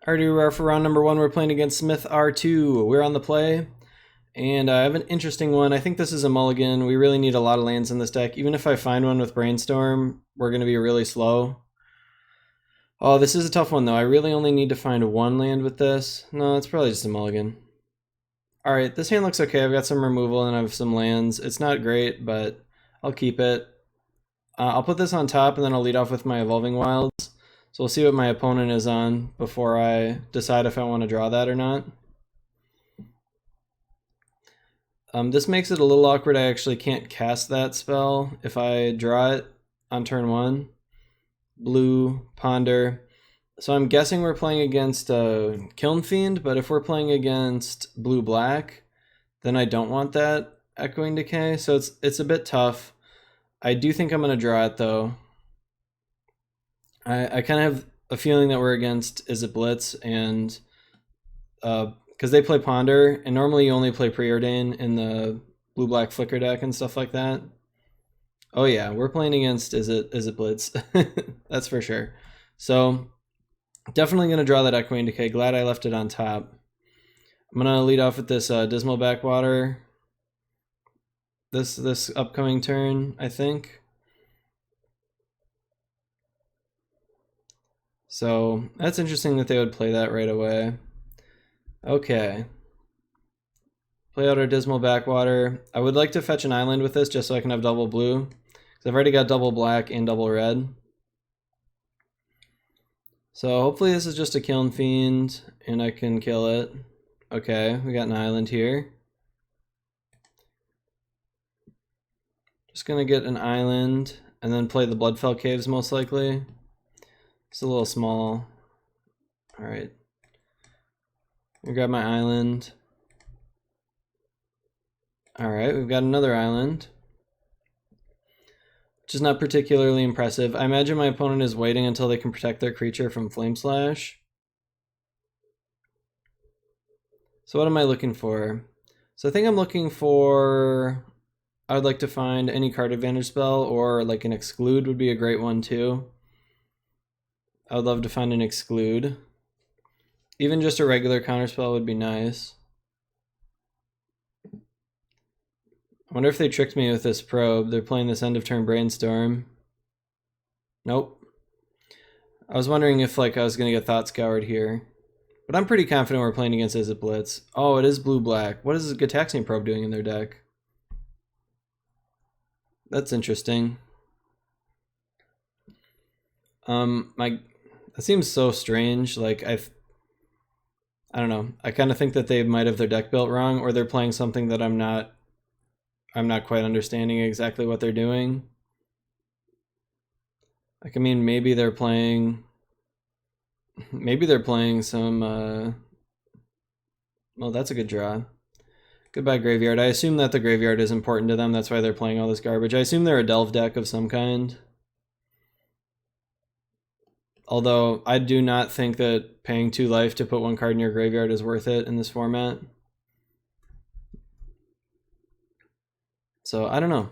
Alrighty, we're for round number 1. We're playing against Smith R2. We're on the play, and I have an interesting one. I think this is a mulligan. We really need a lot of lands in this deck. Even if I find one with Brainstorm, we're going to be really slow. Oh, this is a tough one, though. I really only need to find one land with this. No, it's probably just a mulligan. Alright, this hand looks okay. I've got some removal and I have some lands. It's not great, but I'll keep it. I'll put this on top, and then I'll lead off with my Evolving Wilds. So we'll see what my opponent is on before I decide if I want to draw that or not. This makes it a little awkward. I actually can't cast that spell if I draw it on turn 1. Blue, Ponder. So I'm guessing we're playing against Kiln Fiend, but if we're playing against Blue-Black, then I don't want that Echoing Decay, so it's a bit tough. I do think I'm going to draw it, though. I kind of have a feeling that we're against Is It Blitz, and because they play Ponder, and normally you only play Preordain in the Blue-Black Flicker deck and stuff like that. Oh yeah, we're playing against Is It Blitz. That's for sure. So definitely going to draw that Echoing Decay. Glad I left it on top. I'm going to lead off with this Dismal Backwater this upcoming turn, I think. So that's interesting that they would play that right away. Okay. Play out our Dismal Backwater. I would like to fetch an island with this just so I can have double blue, because I've already got double black and double red. So hopefully this is just a Kiln Fiend and I can kill it. Okay, we got an island here. Just gonna get an island and then play the Bloodfell Caves most likely. It's a little small. Alright. I grab my island. Alright, we've got another island, which is not particularly impressive. I imagine my opponent is waiting until they can protect their creature from Flame Slash. So what am I looking for? So I think I'm looking for... I would like to find any card advantage spell, or like an Exclude would be a great one too. I would love to find an Exclude. Even just a regular counterspell would be nice. I wonder if they tricked me with this Probe. They're playing this end of turn Brainstorm. Nope. I was wondering if like I was going to get Thought Scoured here. But I'm pretty confident we're playing against Is It Blitz. Oh, it is blue-black. What is Gitaxian Probe doing in their deck? That's interesting. That seems so strange. Like I don't know. I kind of think that they might have their deck built wrong, or they're playing something that I'm not quite understanding exactly what they're doing. Like, I mean, maybe they're playing some well, that's a good draw. Goodbye Graveyard. I assume that the graveyard is important to them. That's why they're playing all this garbage. I assume they're a Delve deck of some kind. Although, I do not think that paying 2 life to put 1 card in your graveyard is worth it in this format. So, I don't know.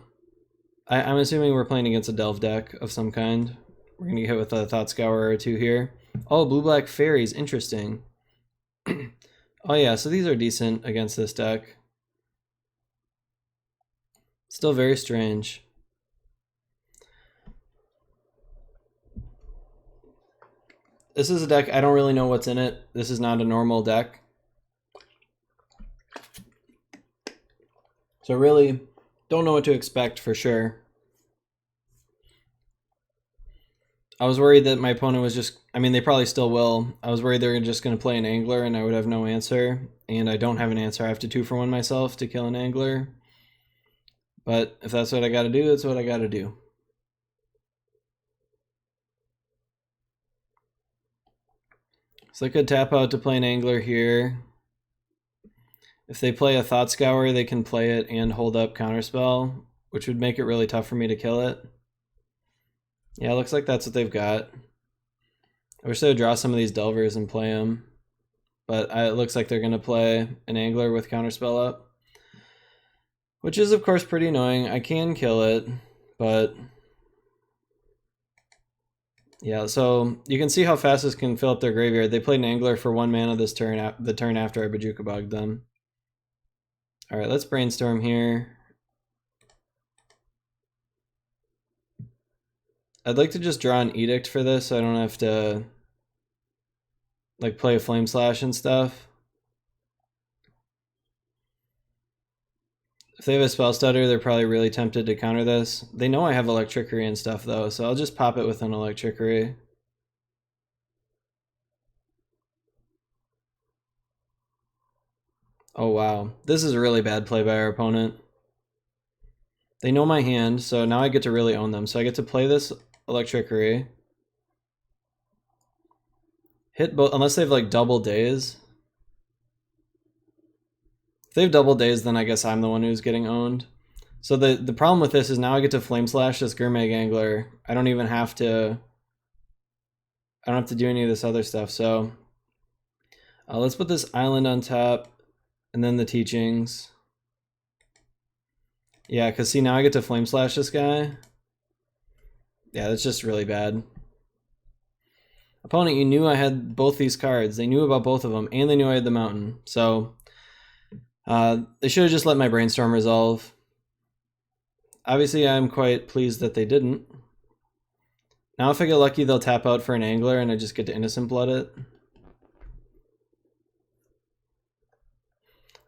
I'm assuming we're playing against a Delve deck of some kind. We're going to get hit with a Thought Scour or 2 here. Oh, blue-black Faeries. Interesting. Oh yeah, so these are decent against this deck. Still very strange. This is a deck, I don't really know what's in it. This is not a normal deck. So really, don't know what to expect for sure. I was worried that my opponent was just, I mean, they probably still will. I was worried they were just going to play an Angler and I would have no answer. And I don't have an answer. I have to 2-for-1 myself to kill an Angler. But if that's what I got to do, that's what I got to do. So I could tap out to play an Angler here. If they play a Thought Scour, they can play it and hold up Counterspell, which would make it really tough for me to kill it. Yeah, it looks like that's what they've got. I wish they would draw some of these Delvers and play them. But it looks like they're going to play an Angler with Counterspell up. Which is, of course, pretty annoying. I can kill it, but Yeah, so you can see how fast this can fill up their graveyard. They played an Angler for 1 mana this turn, the turn after I Bojuka Bogged them. Alright, let's brainstorm here. I'd like to just draw an Edict for this so I don't have to like play a Flame Slash and stuff. If they have a Spell Stutter, they're probably really tempted to counter this. They know I have Electrickery and stuff though, so I'll just pop it with an Electrickery. Oh wow, this is a really bad play by our opponent. They know my hand, so now I get to really own them. So I get to play this Electrickery. Hit both, unless they have like double days. If they have double days, then I guess I'm the one who's getting owned. So the problem with this is now I get to Flame Slash this Gurmag Angler. I don't have to do any of this other stuff. So let's put this island on top and then the teachings. Yeah, because see, now I get to Flame Slash this guy. Yeah, that's just really bad. Opponent, you knew I had both these cards. They knew about both of them, and they knew I had the mountain. So they should have just let my Brainstorm resolve. Obviously, I'm quite pleased that they didn't. Now if I get lucky, they'll tap out for an Angler, and I just get to Innocent Blood it.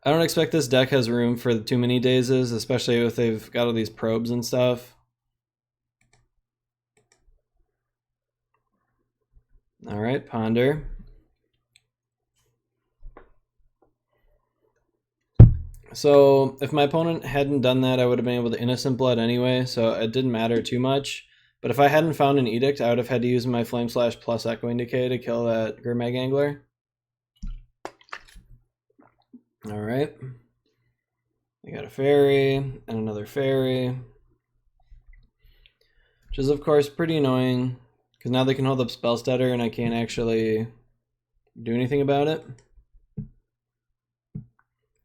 I don't expect this deck has room for too many dazes, especially if they've got all these probes and stuff. Alright, Ponder. So if my opponent hadn't done that, I would have been able to Innocent Blood anyway, so it didn't matter too much. But if I hadn't found an Edict, I would have had to use my Flame Slash plus Echoing Decay to kill that Gurmag Angler. Alright. I got a Fairy, and another Fairy. Which is, of course, pretty annoying, because now they can hold up Spell Stutter, and I can't actually do anything about it.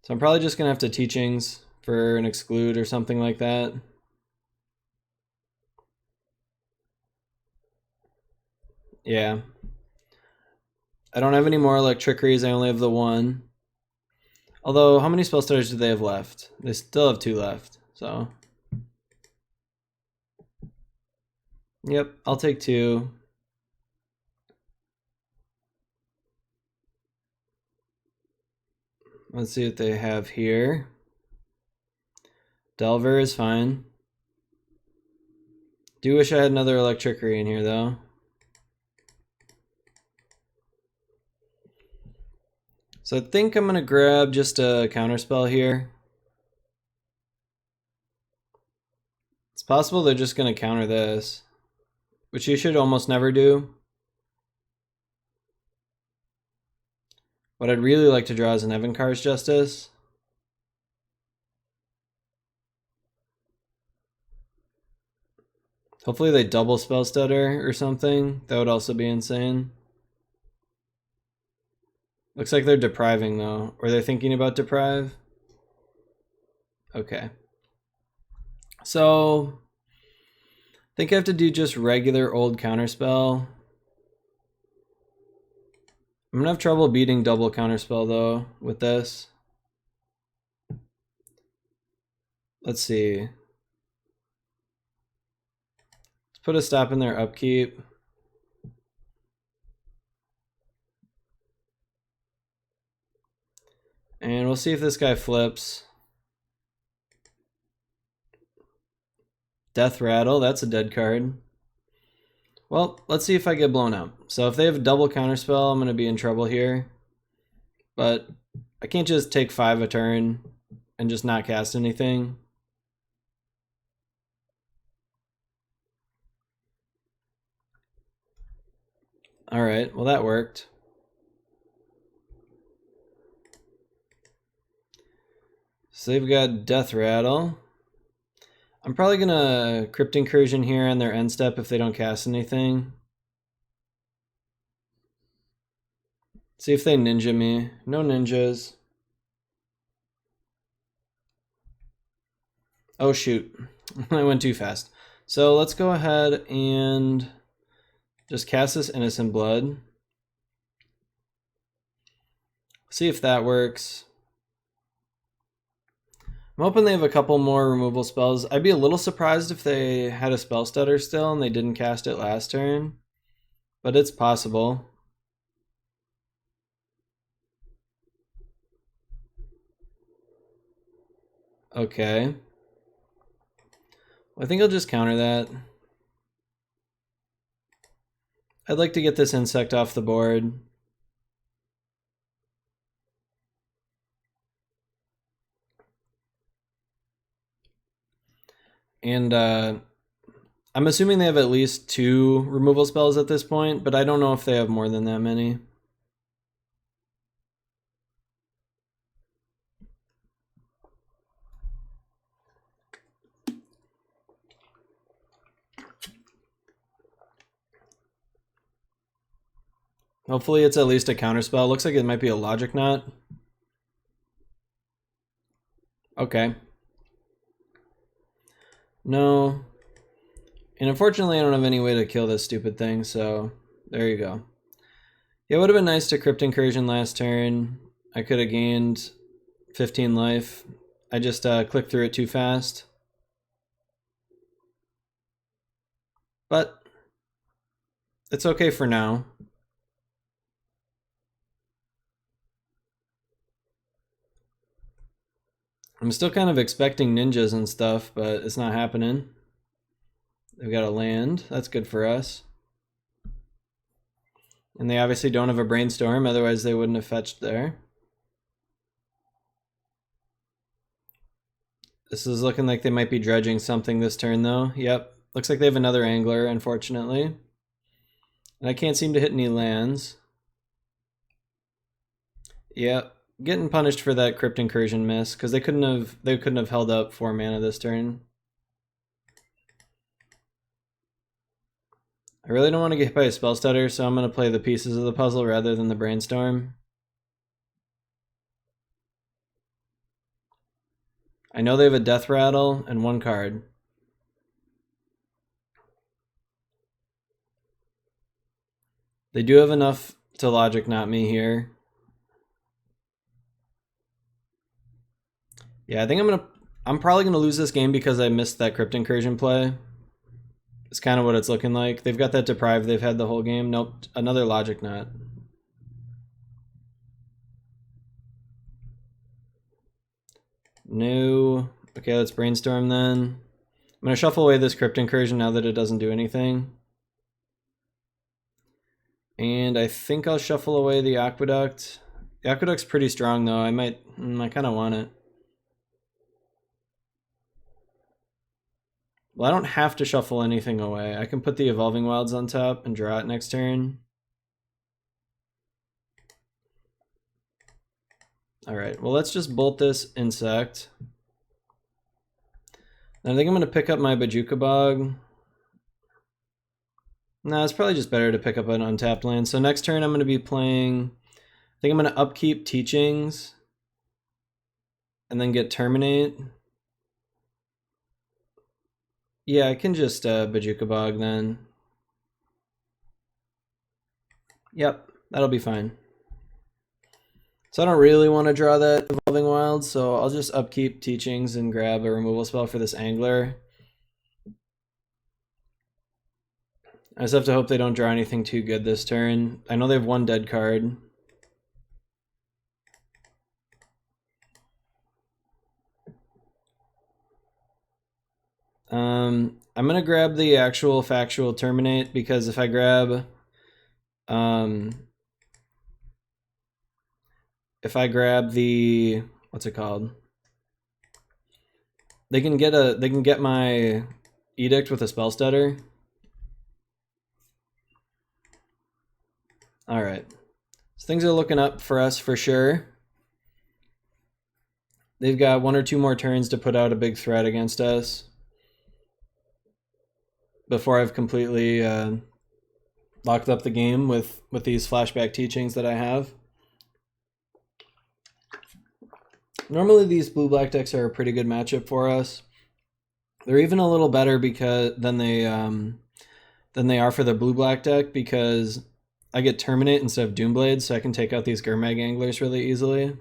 So I'm probably just going to have to Teachings for an Exclude or something like that. Yeah. I don't have any more Electrickeries, I only have the one. Although, how many Spell Stutters do they have left? They still have 2 left, so... Yep, I'll take 2. Let's see what they have here. Delver is fine. Do wish I had another Electrickery in here, though. So I think I'm going to grab just a Counterspell here. It's possible they're just going to counter this, which you should almost never do. What I'd really like to draw is an Evankar's Justice. Hopefully they double Spell Stutter or something. That would also be insane. Looks like they're depriving though. Or they're thinking about deprive. Okay. So I think I have to do just regular old Counterspell. I'm gonna have trouble beating double Counterspell though with this. Let's see. Let's put a stop in their upkeep. And we'll see if this guy flips. Death Rattle, that's a dead card. Well, let's see if I get blown out. So if they have a double Counterspell, I'm going to be in trouble here. But I can't just take 5 a turn and just not cast anything. Alright, well that worked. So they've got Death Rattle. I'm probably going to Crypt Incursion here on their end step if they don't cast anything. See if they ninja me. No ninjas. Oh shoot, I went too fast. So let's go ahead and Just cast this Innocent Blood. See if that works. I'm hoping they have a couple more removal spells. I'd be a little surprised if they had a spell stutter still and they didn't cast it last turn, but it's possible. Okay. Well, I think I'll just counter that. I'd like to get this insect off the board. And I'm assuming they have at least 2 removal spells at this point, but I don't know if they have more than that many. Hopefully it's at least a counterspell. Looks like it might be a Logic Knot. Okay. No. And unfortunately I don't have any way to kill this stupid thing, so there you go. Yeah, it would have been nice to Crypt Incursion last turn. I could have gained 15 life. I just clicked through it too fast. But it's okay for now. I'm still kind of expecting ninjas and stuff, but it's not happening. They've got a land. That's good for us. And they obviously don't have a brainstorm, otherwise they wouldn't have fetched there. This is looking like they might be dredging something this turn though. Yep. Looks like they have another angler, unfortunately. And I can't seem to hit any lands. Yep. Getting punished for that Crypt Incursion miss, because they couldn't have held up 4 mana this turn. I really don't want to get hit by a spell stutter, so I'm going to play the pieces of the puzzle rather than the brainstorm. I know they have a death rattle and 1 card. They do have enough to Logic Knot me here. Yeah, I think I'm probably gonna lose this game because I missed that Crypt Incursion play. It's kind of what it's looking like. They've got that Deprive they've had the whole game. Nope, another Logic Knot. No. Okay, let's brainstorm then. I'm gonna shuffle away this Crypt Incursion now that it doesn't do anything. And I think I'll shuffle away the Aqueduct. The Aqueduct's pretty strong though. I kind of want it. Well, I don't have to shuffle anything away. I can put the Evolving Wilds on top and draw it next turn. Alright, well let's just bolt this insect. I think I'm going to pick up my Bajuka Bog. No, it's probably just better to pick up an untapped land. So next turn I'm going to be playing... I think I'm going to upkeep Teachings. And then get Terminate. Yeah, I can just Bajuka Bog then. Yep, that'll be fine. So I don't really want to draw that Evolving Wild, so I'll just upkeep Teachings and grab a removal spell for this Angler. I just have to hope they don't draw anything too good this turn. I know they have 1 dead card. I'm gonna grab the actual factual Terminate, because if I grab the, what's it called? They can get my Edict with a spell stutter. All right, so things are looking up for us for sure. They've got 1 or 2 more turns to put out a big threat against us before I've completely locked up the game with these flashback Teachings that I have. Normally these blue-black decks are a pretty good matchup for us. They're even a little better than they than they are for the blue-black deck because I get Terminate instead of Doomblade, so I can take out these Gurmag Anglers really easily.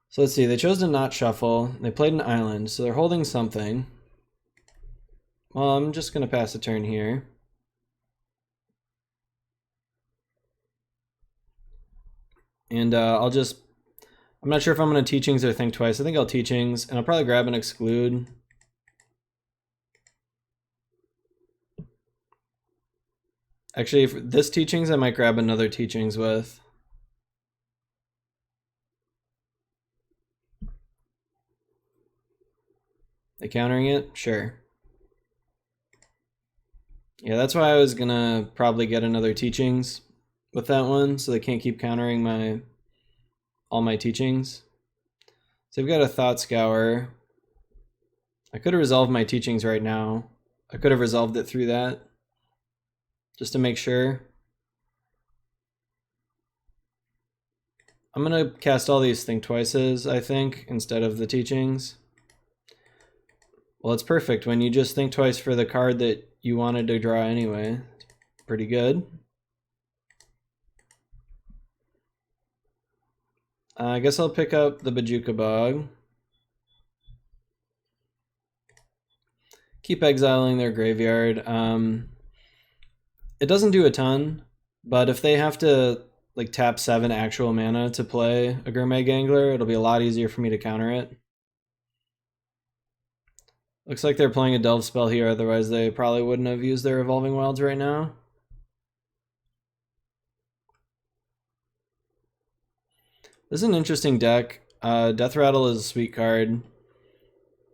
So let's see, they chose to not shuffle. They played an island, so they're holding something. Well, I'm just going to pass a turn here. And I'm not sure if I'm going to Teachings or Think Twice. I think I'll Teachings, and I'll probably grab an Exclude. Actually, for this Teachings, I might grab another Teachings with. They countering it? Sure. Yeah, that's why I was gonna probably get another Teachings with that one, so they can't keep countering all my Teachings. So I've got a Thought Scour. I could have resolved my Teachings right now. I could have resolved it through that, just to make sure. I'm gonna cast all these Think Twices, I think, instead of the Teachings. Well, it's perfect when you just think twice for the card that you wanted to draw anyway. Pretty good. I guess I'll pick up the Bajuka Bog. Keep exiling their graveyard. It doesn't do a ton, but if they have to like tap 7 actual mana to play a Gurmag Angler, it'll be a lot easier for me to counter it. Looks like they're playing a Delve spell here, otherwise they probably wouldn't have used their Evolving Wilds right now. This is an interesting deck. Death Rattle is a sweet card.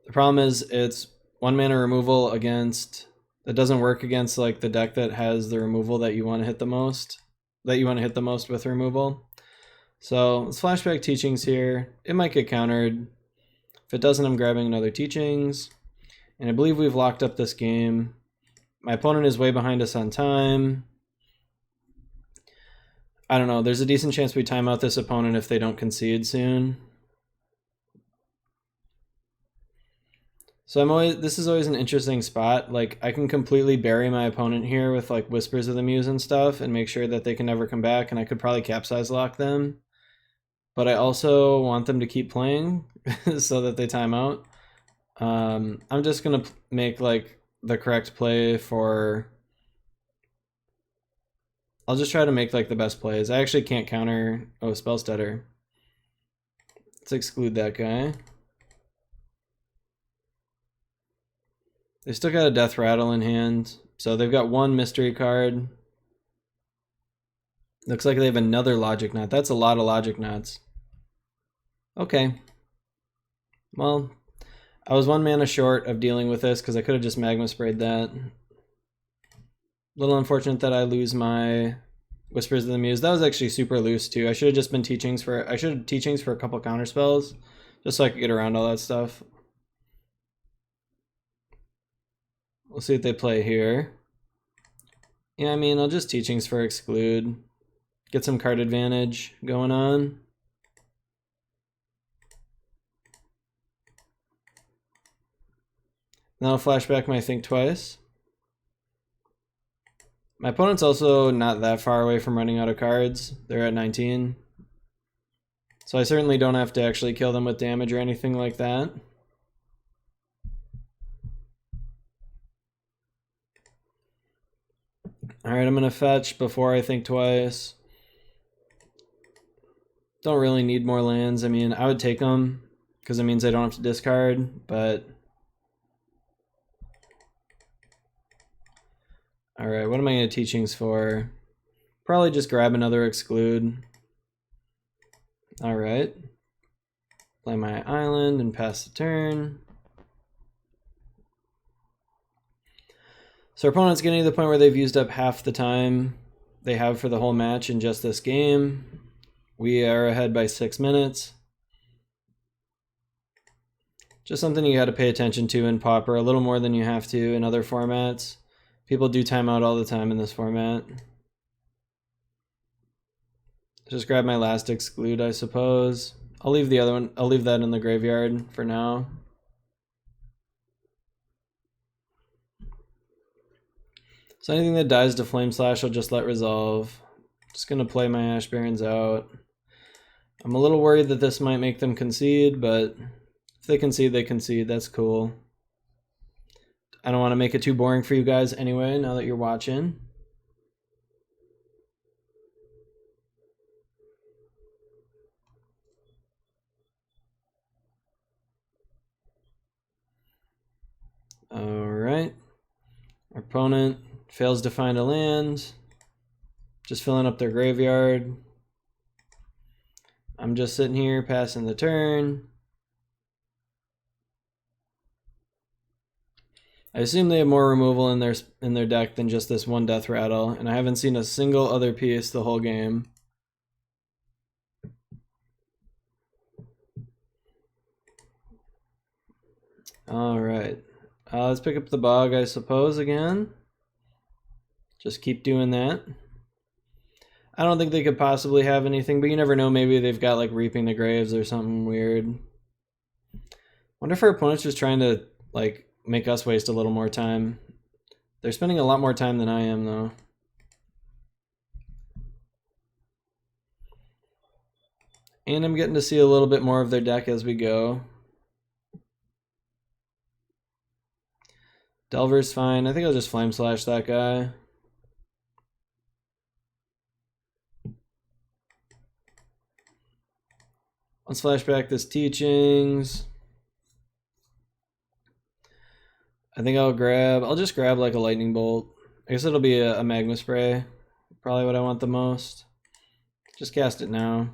The problem is it's 1 mana removal against... That doesn't work against like the deck that has the removal that you want to hit the most. With removal. So let's flashback Teachings here. It might get countered. If it doesn't, I'm grabbing another Teachings. And I believe we've locked up this game. My opponent is way behind us on time. I don't know. There's a decent chance we time out this opponent if they don't concede soon. So this is always an interesting spot. Like, I can completely bury my opponent here with like Whispers of the Muse and stuff and make sure that they can never come back, and I could probably capsize lock them. But I also want them to keep playing so that they time out. I'm just gonna make like the correct play for... I'll just try to make like the best plays. I actually can't counter... Oh, Spellstutter. Let's exclude that guy. They still got a Death Rattle in hand, so they've got 1 mystery card. Looks like they have another Logic Knot. That's a lot of Logic Knots. Okay. Well, I was 1 mana short of dealing with this because I could have just Magma Sprayed that. Little unfortunate that I lose my Whispers of the Muse. That was actually super loose too. I should have just been Teachings for a couple counter spells, just so I could get around all that stuff. We'll see what they play here. Yeah, I mean, I'll just Teachings for Exclude. Get some card advantage going on. Then I'll flashback my Think Twice. My opponent's also not that far away from running out of cards. They're at 19. So I certainly don't have to actually kill them with damage or anything like that. Alright, I'm going to fetch before I think twice. Don't really need more lands. I mean, I would take them because it means I don't have to discard, but... Alright, what am I going to Teachings for? Probably just grab another Exclude. Alright. Play my island and pass the turn. So our opponent's getting to the point where they've used up half the time they have for the whole match in just this game. We are ahead by 6 minutes. Just something you got to pay attention to in Pauper, a little more than you have to in other formats. People do time out all the time in this format. Just grab my last Exclude, I suppose. I'll leave the other one. I'll leave that in the graveyard for now. So anything that dies to Flame Slash, I'll just let resolve. Just gonna play my Ash Barons out. I'm a little worried that this might make them concede, but if they concede, they concede. That's cool. I don't want to make it too boring for you guys anyway, now that you're watching. Alright. Our opponent fails to find a land. Just filling up their graveyard. I'm just sitting here passing the turn. I assume they have more removal in their deck than just this one Death Rattle, and I haven't seen a single other piece the whole game. Alright. Let's pick up the Bog, I suppose, again. Just keep doing that. I don't think they could possibly have anything, but you never know. Maybe they've got like Reaping the Graves or something weird. Wonder if our opponent's just trying to like make us waste a little more time. They're spending a lot more time than I am, though. And I'm getting to see a little bit more of their deck as we go. Delver's fine. I think I'll just Flame Slash that guy. Let's flashback this Teachings. I think I'll just grab like a Lightning Bolt. I guess it'll be a Magma Spray. Probably what I want the most. Just cast it now.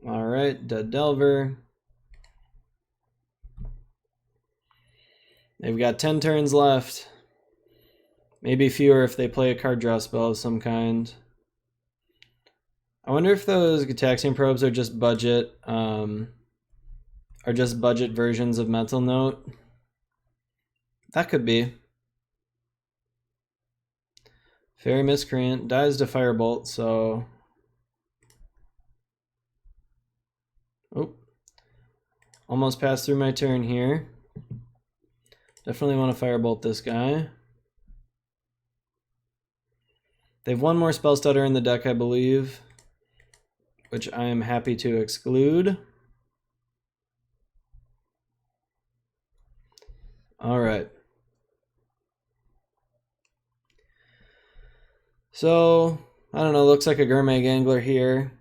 Alright, Dead Delver. They've got 10 turns left. Maybe fewer if they play a card draw spell of some kind. I wonder if those Gitaxian Probes are just budget versions of Mental Note. That could be. Fairy Miscreant dies to Firebolt, so... Oh. Almost passed through my turn here. Definitely want to Firebolt this guy. They have one more Spell Stutter in the deck, I believe, which I am happy to exclude. Alright. So, I don't know, looks like a Gurmag Angler here.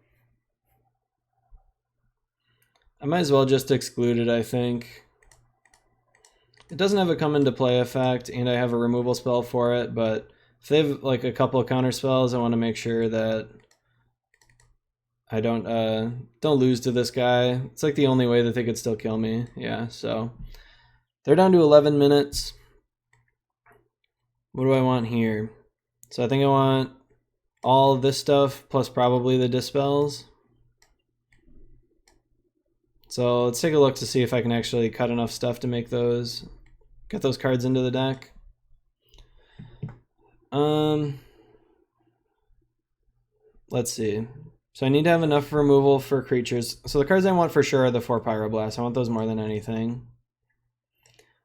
I might as well just exclude it, I think. It doesn't have a come into play effect, and I have a removal spell for it, but if they have like a couple of counter spells, I want to make sure that I don't lose to this guy. It's like the only way that they could still kill me. Yeah, so they're down to 11 minutes. What do I want here? So I think I want all of this stuff plus probably the Dispels. So let's take a look to see if I can actually cut enough stuff to make those, get those cards into the deck. Let's see. So I need to have enough removal for creatures. So the cards I want for sure are the 4 Pyroblasts. I want those more than anything.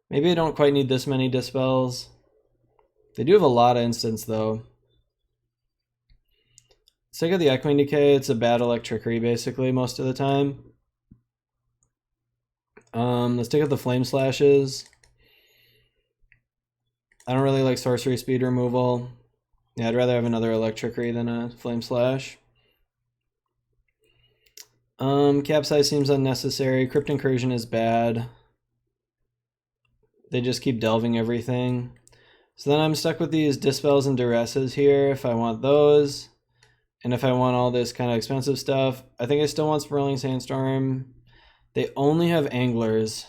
Maybe I don't quite need this many Dispels. They do have a lot of instants though. Let's take out the Echoing Decay. It's a bad Electricity basically most of the time. Let's take out the Flame Slashes. I don't really like sorcery speed removal. Yeah, I'd rather have another Electricity than a Flame Slash. Capsize seems unnecessary. Crypt Incursion is bad. They just keep delving everything. So then I'm stuck with these Dispels and Duresses here if I want those. And if I want all this kind of expensive stuff. I think I still want Swirling Sandstorm. They only have Anglers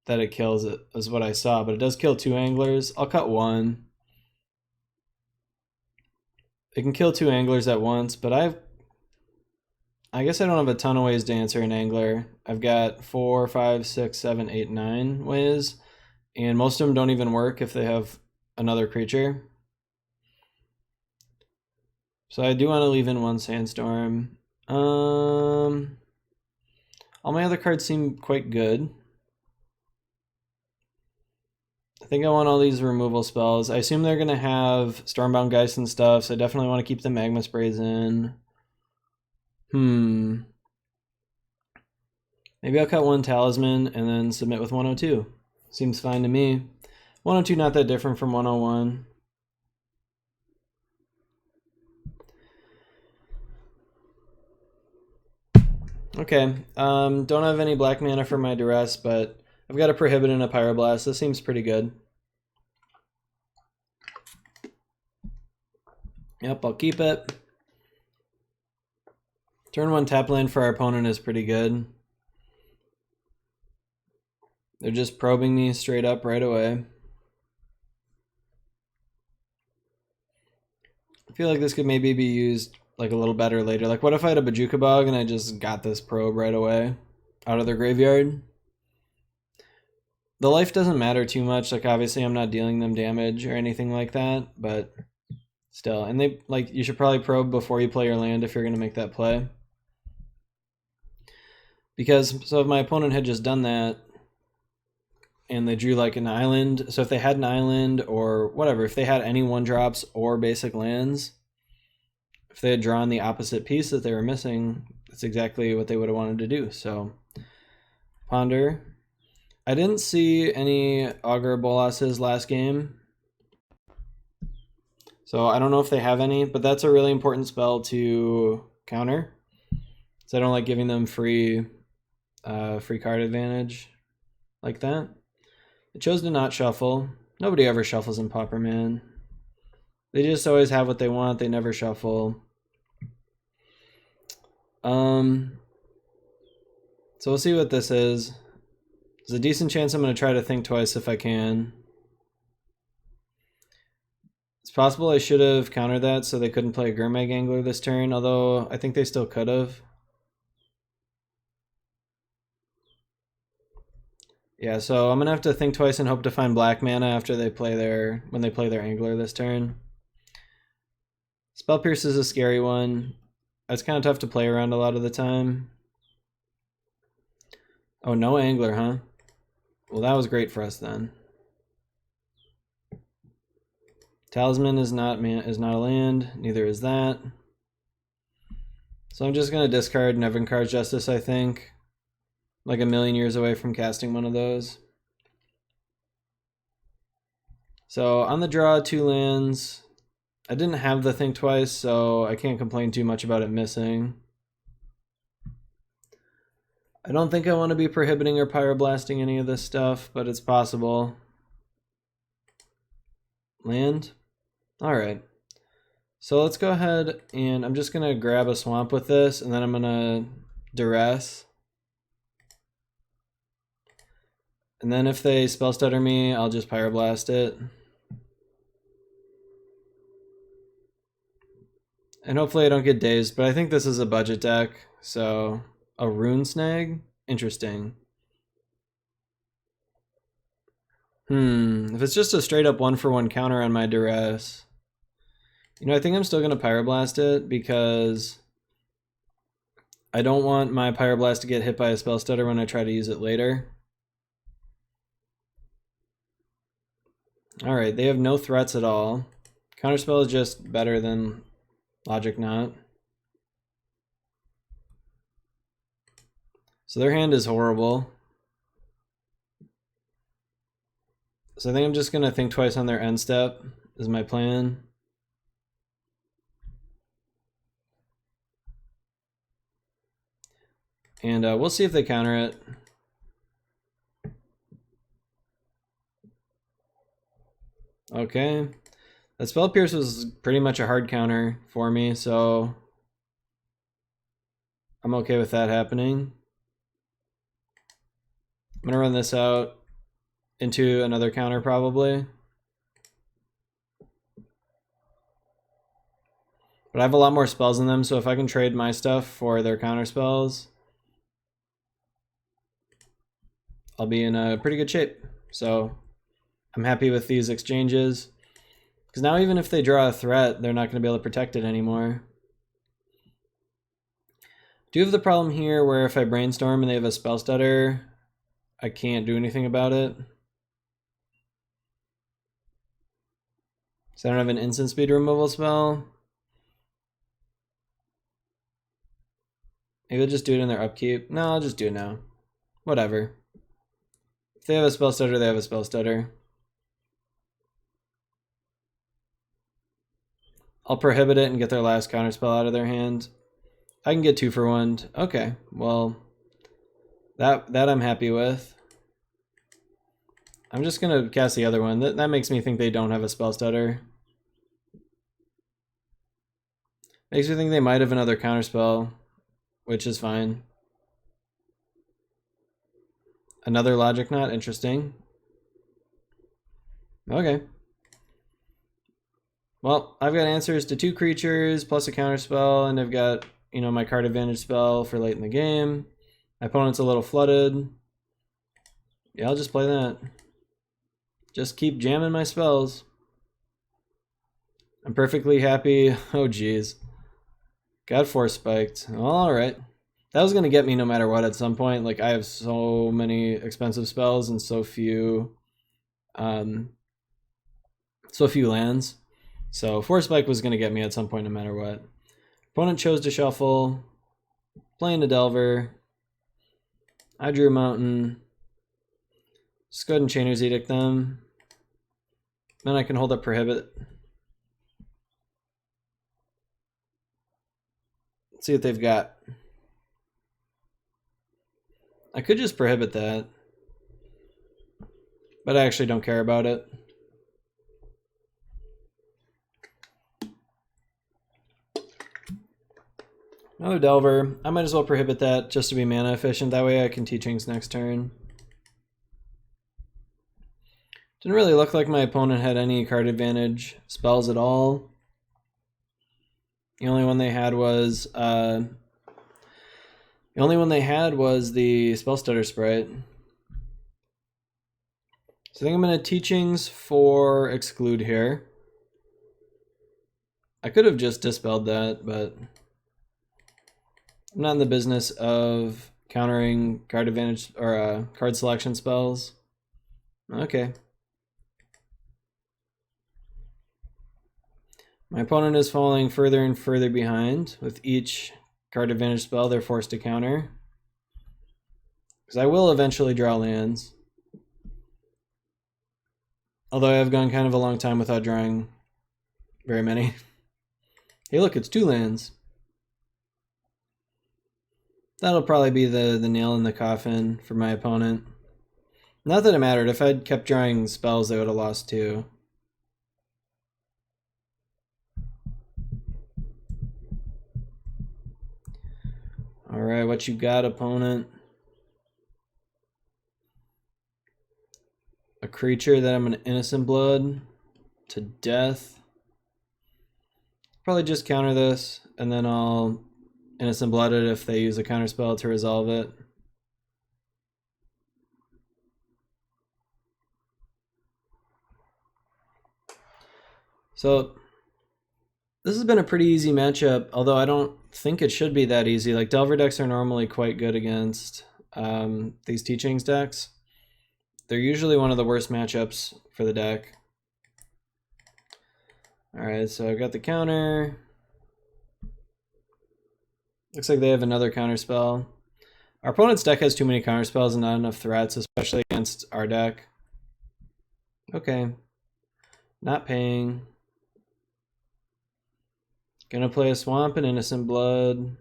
that it kills, it is what I saw, but it does kill 2 Anglers. I'll cut 1. It can kill 2 Anglers at once, but I guess I don't have a ton of ways to answer an Angler. I've got 4, 5, 6, 7, 8, 9 ways, and most of them don't even work if they have another creature. So I do want to leave in 1 Sandstorm. All my other cards seem quite good. I think I want all these removal spells. I assume they're going to have Stormbound Geist and stuff, so I definitely want to keep the Magma Sprays in. Maybe I'll cut one Talisman and then submit with 102. Seems fine to me. 102 not that different from 101. Okay, don't have any black mana for my Duress, but I've got a Prohibit and a Pyroblast. This seems pretty good. Yep, I'll keep it. Turn 1 tap land for our opponent is pretty good. They're just probing me straight up right away. I feel like this could maybe be used like a little better later. Like what if I had a Bojuka Bog and I just got this probe right away out of their graveyard? The life doesn't matter too much. Like obviously I'm not dealing them damage or anything like that, but still. And they like you should probably probe before you play your land if you're going to make that play. Because so if my opponent had just done that and they drew like an island, so if they had an island or whatever, if they had any 1-drops or basic lands, if they had drawn the opposite piece that they were missing, that's exactly what they would have wanted to do. So ponder. I didn't see any Augur Bolas's last game, so I don't know if they have any, but that's a really important spell to counter. So I don't like giving them free card advantage like that. It chose to not shuffle. Nobody ever shuffles in Pauper, man. They just always have what they want. They never shuffle. So we'll see what this is. There's a decent chance I'm going to try to think twice if I can. It's possible I should have countered that so they couldn't play a Gurmag Angler this turn, although I think they still could have. Yeah, so I'm gonna have to think twice and hope to find black mana after they play when they play their Angler this turn. Spell Pierce is a scary one. It's kind of tough to play around a lot of the time. Oh, no Angler, huh? Well, that was great for us then. Talisman is not a land. Neither is that. So I'm just gonna discard Nevinkar's Justice, I think. Like a million years away from casting one of those. So on the draw, 2 lands. I didn't have the think twice, so I can't complain too much about it missing. I don't think I want to be prohibiting or pyroblasting any of this stuff, but it's possible. Land? Alright. So let's go ahead and I'm just going to grab a swamp with this, and then I'm going to Duress. And then if they spell stutter me, I'll just pyroblast it. And hopefully I don't get dazed, but I think this is a budget deck, so a Rune Snag? Interesting. If it's just a straight up 1-for-1 counter on my Duress, you know, I think I'm still going to pyroblast it because I don't want my pyroblast to get hit by a spell stutter when I try to use it later. Alright, they have no threats at all. Counterspell is just better than Logic Knot. So their hand is horrible. So I think I'm just going to think twice on their end step is my plan. And we'll see if they counter it. Okay. That Spell Pierce was pretty much a hard counter for me, so I'm okay with that happening. I'm going to run this out into another counter probably. But I have a lot more spells in them, so if I can trade my stuff for their counter spells, I'll be in a pretty good shape. So I'm happy with these exchanges. Because now even if they draw a threat, they're not going to be able to protect it anymore. Do you have the problem here where if I brainstorm and they have a spell stutter, I can't do anything about it? So I don't have an instant speed removal spell. Maybe I'll just do it in their upkeep. No, I'll just do it now. Whatever. If they have a spell stutter, they have a spell stutter. I'll prohibit it and get their last counterspell out of their hand. I can get 2 for 1. Okay, well, that I'm happy with. I'm just gonna cast the other one. That makes me think they don't have a spell stutter. Makes me think they might have another counterspell, which is fine. Another logic knot, interesting. Okay. Well, I've got answers to 2 creatures plus a counterspell, and I've got, you know, my card advantage spell for late in the game. My opponent's a little flooded. Yeah, I'll just play that. Just keep jamming my spells. I'm perfectly happy. Oh, geez. Got force spiked. All right. That was going to get me no matter what at some point. Like, I have so many expensive spells and so few lands. So force spike was going to get me at some point no matter what. Opponent chose to shuffle. Playing a Delver. I drew a Mountain. Just go ahead and Chainer's Edict them. Then I can hold up Prohibit. Let's see what they've got. I could just Prohibit that, but I actually don't care about it. Another Delver. I might as well Prohibit that just to be mana efficient. That way I can Teachings next turn. Didn't really look like my opponent had any card advantage spells at all. The only one they had was the Spell Stutter Sprite. So I think I'm going to Teachings for Exclude here. I could have just dispelled that, but I'm not in the business of countering card advantage or card selection spells. Okay. My opponent is falling further and further behind. With each card advantage spell, they're forced to counter. Because I will eventually draw lands. Although I have gone kind of a long time without drawing very many. Hey look, it's 2 lands. That'll probably be the nail in the coffin for my opponent. Not that it mattered. If I'd kept drawing spells, they would have lost too. Alright, what you got, opponent? A creature that I'm an Innocent Blood to death. Probably just counter this, and then I'll Innocent Blood it if they use a counterspell to resolve it. So this has been a pretty easy matchup, although I don't think it should be that easy. Like, Delver decks are normally quite good against these Teachings decks. They're usually one of the worst matchups for the deck. Alright, so I've got the counter. Looks like they have another counterspell. Our opponent's deck has too many counterspells and not enough threats, especially against our deck. Okay. Not paying. Gonna play a Swamp and Innocent Blood.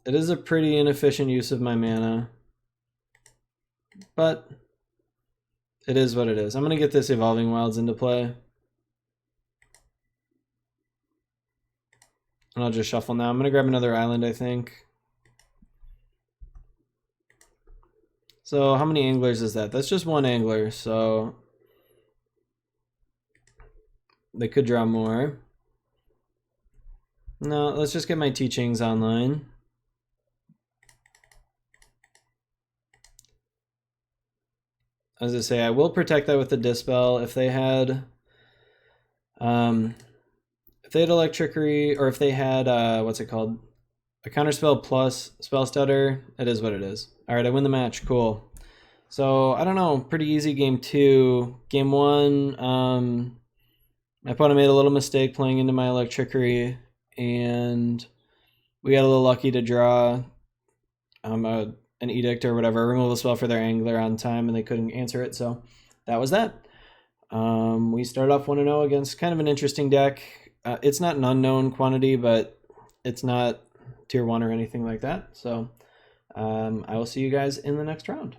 It is a pretty inefficient use of my mana, but it is what it is. I'm gonna get this Evolving Wilds into play. And I'll just shuffle now. I'm gonna grab another island, I think. So how many anglers is that? That's just 1 angler, so they could draw more. No, let's just get my Teachings online. As I say, I will protect that with the Dispel. If they had Electrickery, or if they had what's it called? A Counterspell plus Spell Stutter, it is what it is. Alright, I win the match. Cool. So I don't know, pretty easy game two. Game one, my opponent made a little mistake playing into my Electrickery, and we got a little lucky to draw an Edict or whatever, remove a spell for their Angler on time, and they couldn't answer it, so that was that. We started off 1-0 against kind of an interesting deck. It's not an unknown quantity, but it's not tier 1 or anything like that, so I will see you guys in the next round.